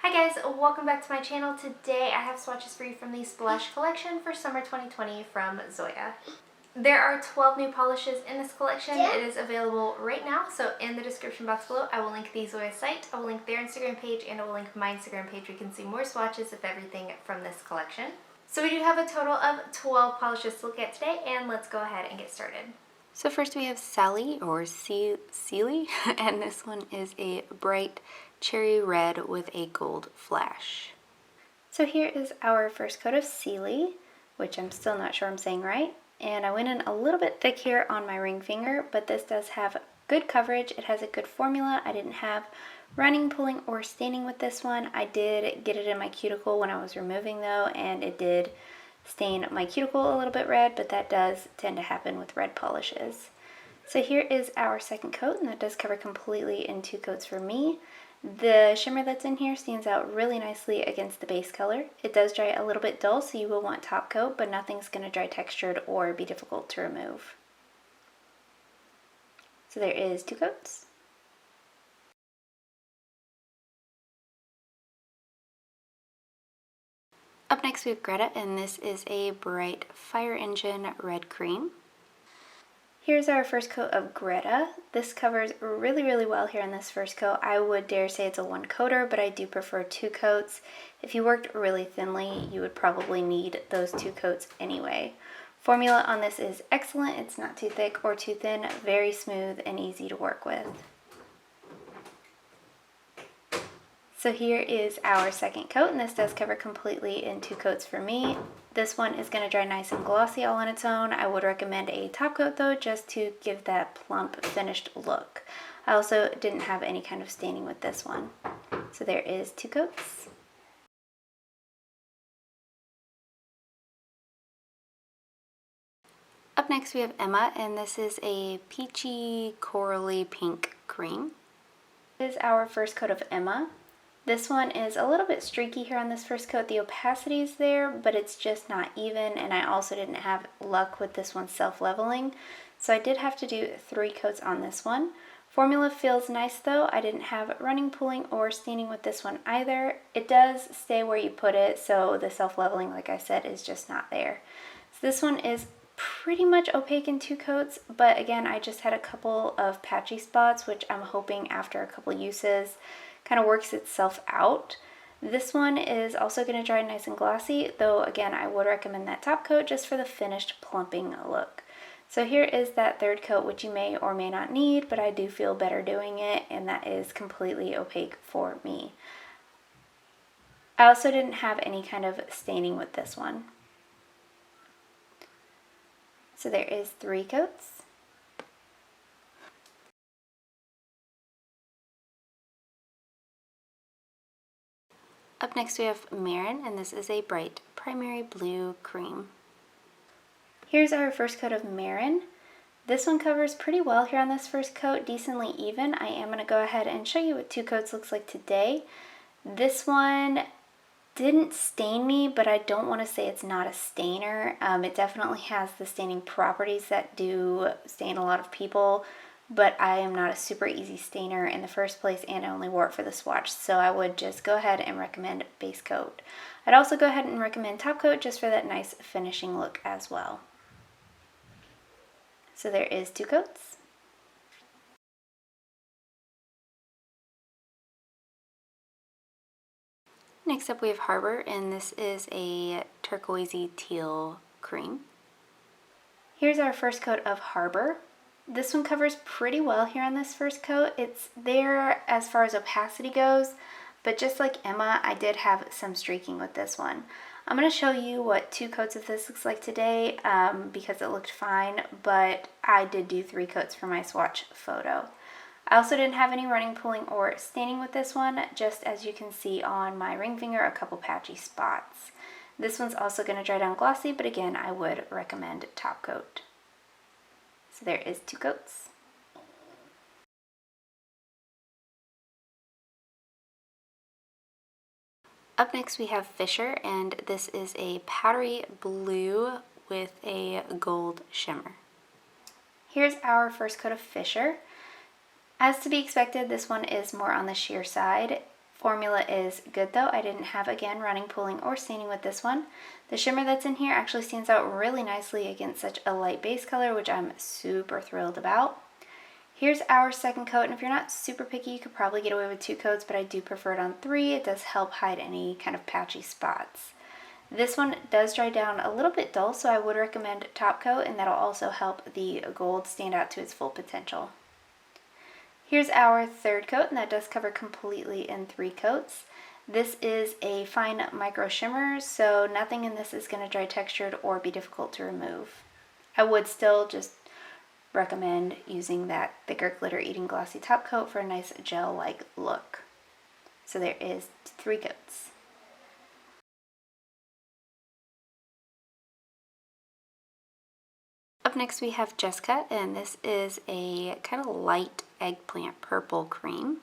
Hi guys, welcome back to my channel. Today I have swatches for you from the Blush collection for summer 2020 from Zoya. There are 12 new polishes in this collection. It is available right now, so in the description box below I will link the Zoya site, I will link their Instagram page, and I will link my Instagram page where you can see more swatches of everything from this collection. So we do have a total of 12 polishes to look at today, and let's go ahead and get started. So first we have Celi, or Celi, and this one is a bright cherry red with a gold flash. So here is our first coat of Celi, which I'm still not sure I'm saying right. And I went in a little bit thick here on my ring finger, but this does have good coverage. It has a good formula. I didn't have running, pulling, or staining with this one. I did get it in my cuticle when I was removing though, and it did stain my cuticle a little bit red, but that does tend to happen with red polishes. So here is our second coat, and that does cover completely in 2 coats for me. The shimmer that's in here stands out really nicely against the base color. It does dry a little bit dull, so you will want top coat, but nothing's going to dry textured or be difficult to remove. So there is 2 coats. Up next we have Greta, and this is a bright fire engine red cream. Here's our first coat of Greta. This covers really well here on this first coat. I would dare say it's a 1 coater, but I do prefer 2 coats. If you worked really thinly, you would probably need those 2 coats anyway. Formula on this is excellent. It's not too thick or too thin, very smooth and easy to work with. So here is our second coat, and this does cover completely in 2 coats for me. This one is going to dry nice and glossy all on its own. I would recommend a top coat though, just to give that plump finished look. I also didn't have any kind of staining with this one. So there is 2 coats. Up next we have Emma, and this is a peachy corally pink cream. This is our first coat of Emma. This one is a little bit streaky here on this first coat. The opacity is there, but it's just not even, and I also didn't have luck with this one self-leveling, so I did have to do 3 coats on this one. Formula feels nice though. I didn't have running, pulling, or staining with this one either. It does stay where you put it, so the self-leveling, like I said, is just not there. So this one is pretty much opaque in 2 coats, but again, I just had a couple of patchy spots, which I'm hoping after a couple uses kind of works itself out. This one is also going to dry nice and glossy, though again I would recommend that top coat just for the finished plumping look. So here is that third coat, which you may or may not need, but I do feel better doing it, and that is completely opaque for me. I also didn't have any kind of staining with this one. So there is 3 coats. Up next we have Marin, and this is a bright primary blue cream. Here's our first coat of Marin. This one covers pretty well here on this first coat, decently even. I am going to go ahead and show you what 2 coats looks like today. This one didn't stain me, but I don't want to say it's not a stainer. It definitely has the staining properties that do stain a lot of people, but I am not a super easy stainer in the first place, and I only wore it for the swatch, so I would just go ahead and recommend base coat. I'd also go ahead and recommend top coat just for that nice finishing look as well. So there is 2 coats. Next up we have Harbor, and this is a turquoisey teal cream. Here's our first coat of Harbor. This one covers pretty well here on this first coat. It's there as far as opacity goes, but just like Emma, I did have some streaking with this one. I'm going to show you what 2 coats of this looks like today because it looked fine, but I did do 3 coats for my swatch photo. I also didn't have any running, pulling, or staining with this one, just as you can see on my ring finger, a couple patchy spots. This one's also going to dry down glossy, but again, I would recommend top coat. So there is 2 coats. Up next we have Fisher, and this is a powdery blue with a gold shimmer. Here's our first coat of Fisher. As to be expected, this one is more on the sheer side. Formula is good though. I didn't have, again, running, pooling, or staining with this one. The shimmer that's in here actually stands out really nicely against such a light base color, which I'm super thrilled about. Here's our second coat, and if you're not super picky, you could probably get away with 2 coats, but I do prefer it on 3. It does help hide any kind of patchy spots. This one does dry down a little bit dull, so I would recommend top coat, and that'll also help the gold stand out to its full potential. Here's our third coat, and that does cover completely in 3 coats. This is a fine micro shimmer, so nothing in this is going to dry textured or be difficult to remove. I would still just recommend using that thicker glitter eating glossy top coat for a nice gel-like look. So there is 3 coats. Up next we have Jessica, and this is a kind of light eggplant purple cream.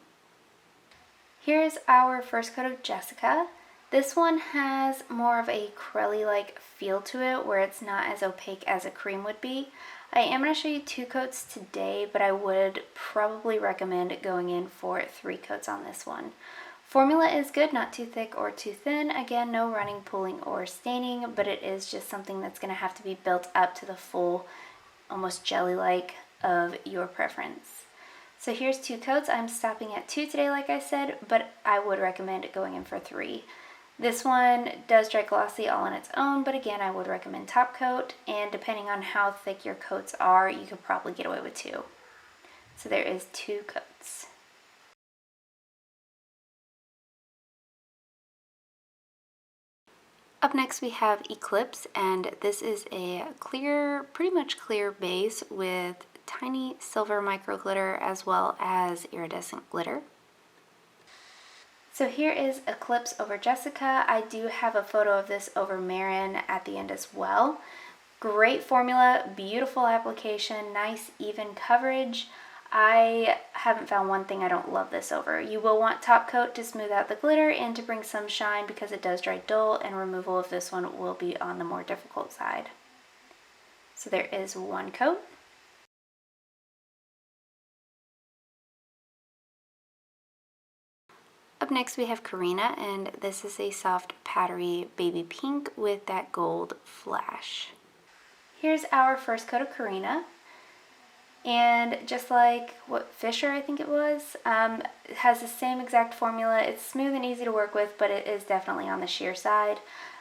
Here's our first coat of Jessica. This one has more of a crelly-like feel to it, where it's not as opaque as a cream would be. I am going to show you 2 coats today, but I would probably recommend going in for 3 coats on this one. Formula is good, not too thick or too thin. Again, no running, pooling, or staining, but it is just something that's going to have to be built up to the full, almost jelly-like of your preference. So here's 2 coats. I'm stopping at 2 today, like I said, but I would recommend going in for 3. This one does dry glossy all on its own, but again, I would recommend top coat, and depending on how thick your coats are, you could probably get away with 2. So there is 2 coats. Up next we have Eclipse, and this is a clear, pretty much clear base with tiny silver micro glitter as well as iridescent glitter. So here is Eclipse over Jessica. I do have a photo of this over Marin at the end as well. Great formula, beautiful application, nice even coverage. I haven't found one thing I don't love this over. You will want top coat to smooth out the glitter and to bring some shine because it does dry dull, and removal of this one will be on the more difficult side. So there is 1 coat. Up next we have Karina, and this is a soft powdery baby pink with that gold flash. Here's our first coat of Corrina, and just like what Fisher, I think it was, it has the same exact formula. It's smooth and easy to work with, but it is definitely on the sheer side.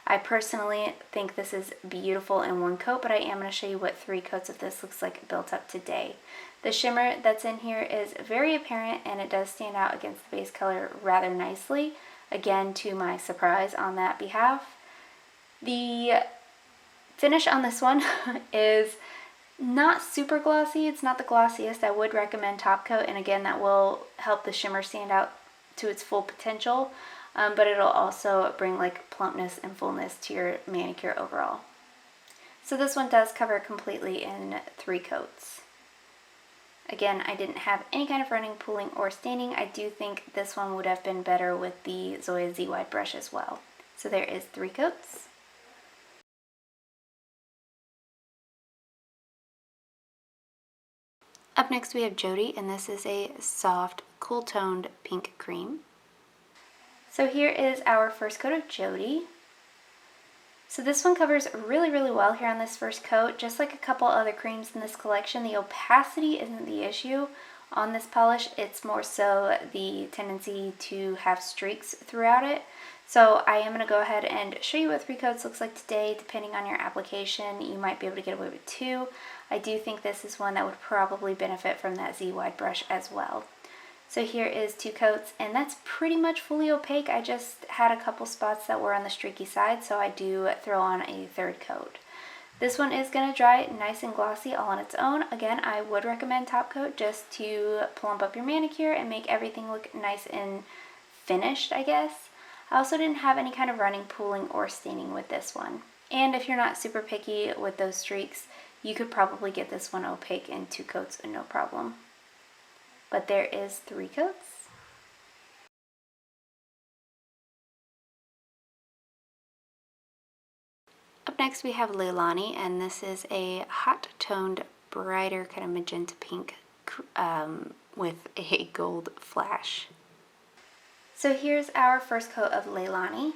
I personally think this is beautiful in 1 coat, but I am going to show you what 3 coats of this looks like built up today. The shimmer that's in here is very apparent, and it does stand out against the base color rather nicely, again to my surprise on that behalf. The finish on this one is not super glossy. It's not the glossiest. I would recommend top coat, and again, that will help the shimmer stand out to its full potential, but it'll also bring like plumpness and fullness to your manicure overall. So this one does cover completely in 3 coats. Again, I didn't have any kind of running, pooling, or staining. I do think this one would have been better with the Zoya Z Wide brush as well. So there is 3 coats. Up next we have Jodi, and this is a soft, cool-toned pink cream. So here is our first coat of Jodi. So this one covers really, really well here on this first coat. Just like a couple other creams in this collection, the opacity isn't the issue on this polish. It's more so the tendency to have streaks throughout it. So I am going to go ahead and show you what 3 coats looks like today. Depending on your application, you might be able to get away with 2. I do think this is one that would probably benefit from that Z-Wide brush as well. So here is 2 coats, and that's pretty much fully opaque. I just had a couple spots that were on the streaky side, so I do throw on a 3rd coat. This one is going to dry nice and glossy all on its own. Again, I would recommend top coat just to plump up your manicure and make everything look nice and finished, I guess. I also didn't have any kind of running, pooling, or staining with this one. And if you're not super picky with those streaks, you could probably get this one opaque in 2 coats, no problem. But there is 3 coats. Up next we have Leilani, and this is a hot toned, brighter kind of magenta pink with a gold flash. So here's our first coat of Leilani.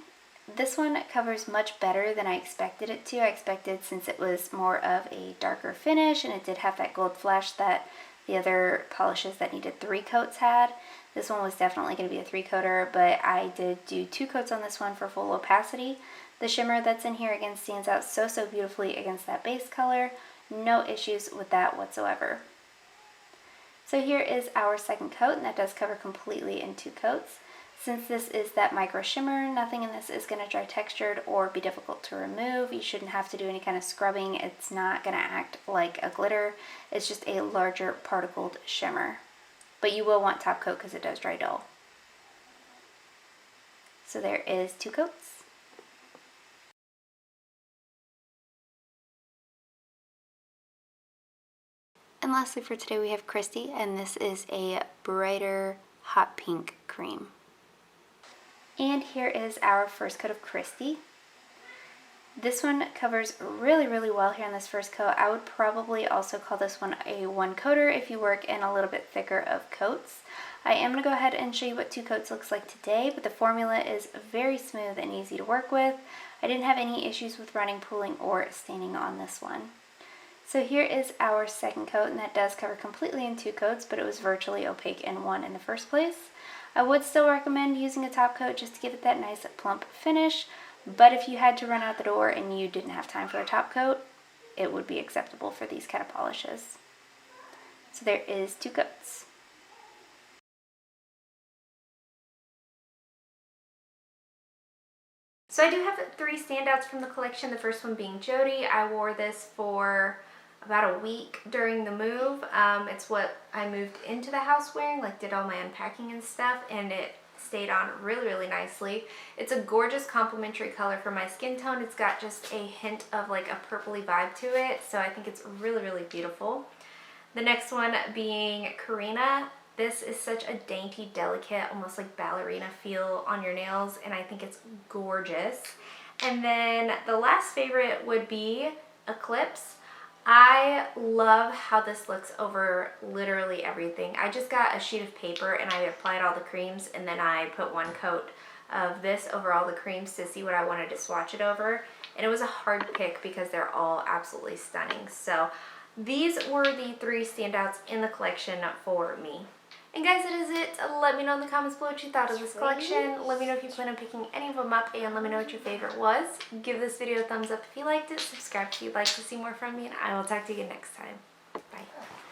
This one covers much better than I expected it to. I expected, since it was more of a darker finish and it did have that gold flash that the other polishes that needed 3 coats had. This one was definitely going to be a 3-coater, but I did do 2 coats on this one for full opacity. The shimmer that's in here again stands out so beautifully against that base color. No issues with that whatsoever. So here is our second coat, and that does cover completely in 2 coats. Since this is that micro shimmer, nothing in this is going to dry textured or be difficult to remove. You shouldn't have to do any kind of scrubbing. It's not going to act like a glitter. It's just a larger particled shimmer. But you will want top coat because it does dry dull. So there is 2 coats. And lastly for today we have Christy, and this is a brighter hot pink cream. And here is our first coat of Christy. This one covers really well here on this first coat. I would probably also call this one a 1-coater if you work in a little bit thicker of coats. I am going to go ahead and show you what 2 coats looks like today, but the formula is very smooth and easy to work with. I didn't have any issues with running, pooling, or staining on this one. So here is our second coat, and that does cover completely in 2 coats, but it was virtually opaque in 1 in the first place. I would still recommend using a top coat just to give it that nice plump finish, but if you had to run out the door and you didn't have time for a top coat, it would be acceptable for these kind of polishes. So there is 2 coats. So I do have 3 standouts from the collection, the first one being Jodi. I wore this for about a week during the move. It's what I moved into the house wearing, like did all my unpacking and stuff, and it stayed on really nicely. It's a gorgeous complementary color for my skin tone. It's got just a hint of like a purpley vibe to it, so I think it's really beautiful. The next one being Karina. This is such a dainty, delicate, almost like ballerina feel on your nails, and I think it's gorgeous. And then the last favorite would be Eclipse. I love how this looks over literally everything. I just got a sheet of paper and I applied all the creams, and then I put 1 coat of this over all the creams to see what I wanted to swatch it over. And it was a hard pick because they're all absolutely stunning. So these were the 3 standouts in the collection for me. And guys, that is it. Let me know in the comments below what you thought of this collection. Let me know if you plan on picking any of them up, and let me know what your favorite was. Give this video a thumbs up if you liked it, subscribe if you'd like to see more from me, and I will talk to you again next time.